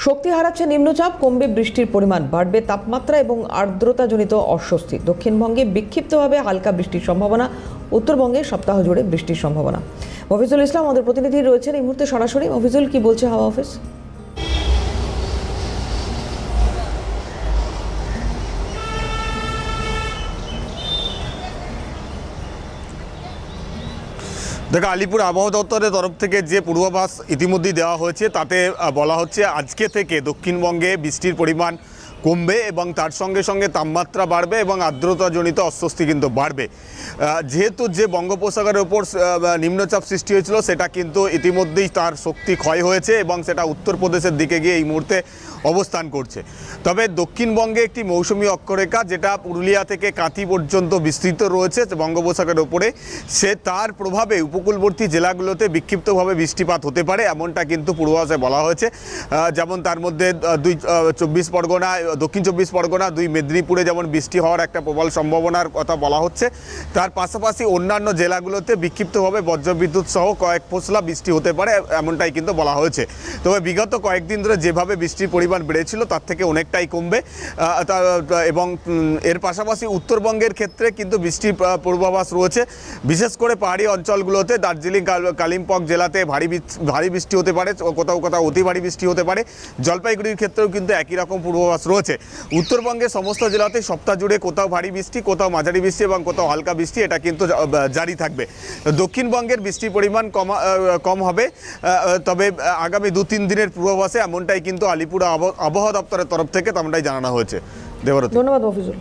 শক্তি হারাচ্ছে নিম্নচাপ, কমবে বৃষ্টির পরিমাণ, বাড়বে তাপমাত্রা এবং আর্দ্রতাজনিত অস্বস্তি। দক্ষিণবঙ্গে বিক্ষিপ্তভাবে হালকা বৃষ্টির সম্ভাবনা, উত্তরবঙ্গে সপ্তাহ জুড়ে বৃষ্টির সম্ভাবনা। মফিজুল ইসলাম আমাদের প্রতিনিধি রয়েছেন এই মুহূর্তে সরাসরি। মফিজুল, কি বলছে হাওয়া অফিস? দেখো, আলিপুর আবহাওয়া দপ্তরের তরফ থেকে যে পূর্বাভাস ইতিমধ্যেই দেওয়া হয়েছে তাতে বলা হচ্ছে আজকে থেকে দক্ষিণবঙ্গে বৃষ্টির পরিমাণ কমবে এবং তার সঙ্গে সঙ্গে তাপমাত্রা বাড়বে এবং আর্দ্রতাজনিত অস্বস্তি কিন্তু বাড়বে। যেহেতু যে বঙ্গোপসাগরের ওপর নিম্নচাপ সৃষ্টি হয়েছিল সেটা কিন্তু ইতিমধ্যেই তার শক্তি ক্ষয় হয়েছে এবং সেটা উত্তরপ্রদেশের দিকে গিয়ে এই মুহূর্তে অবস্থান করছে। তবে দক্ষিণবঙ্গে একটি মৌসুমি অক্ষরেখা যেটা পুরুলিয়া থেকে কাঁথি পর্যন্ত বিস্তৃত রয়েছে বঙ্গোপসাগরের ওপরে, সে তার প্রভাবে উপকূলবর্তী জেলাগুলোতে বিক্ষিপ্তভাবে বৃষ্টিপাত হতে পারে, এমনটা কিন্তু পূর্বাভাসে বলা হয়েছে। যেমন তার মধ্যে দক্ষিণ চব্বিশ পরগনা, 2 মেদিনীপুরে যেমন বৃষ্টি হওয়ার একটা প্রবল সম্ভাবনার কথা বলা হচ্ছে। তার পাশাপাশি অন্যান্য জেলাগুলোতে বিক্ষিপ্তভাবে বজ্রবিদ্যুৎ সহ কয়েক ফোঁসলা বৃষ্টি হতে পারে, এমনটাই কিন্তু বলা হয়েছে। তবে বিগত কয়েকদিন ধরে যেভাবে বৃষ্টির পরিমাণ বেড়েছিল তার থেকে অনেকটাই কমবে এবং এর পাশাপাশি উত্তরবঙ্গের ক্ষেত্রে কিন্তু বৃষ্টির পূর্বাভাস রয়েছে। বিশেষ করে পাহাড়ি অঞ্চলগুলোতে দার্জিলিং, কালিম্পং জেলাতে ভারী বৃষ্টি হতে পারে, কোথাও কোথাও অতি ভারী বৃষ্টি হতে পারে। জলপাইগুড়ির ক্ষেত্রেও কিন্তু একই রকম পূর্বাভাস রয়েছে। উত্তরবঙ্গের সমস্ত জেলাতে সপ্তাহ জুড়ে কোথাও ভারী বৃষ্টি, কোথাও মাঝারি বৃষ্টি এবং কোথাও হালকা বৃষ্টি, এটা কিন্তু জারি থাকবে। দক্ষিণবঙ্গের বৃষ্টির পরিমাণ কম হবে, তবে আগামী 2-3 দিনের পূর্বাভাসে এমনটাই কিন্তু আলিপুর আবহাওয়া দপ্তরের তরফ থেকে তেমনটাই জানানো হয়েছে। দেবরতী, ধন্যবাদ মফিজুল।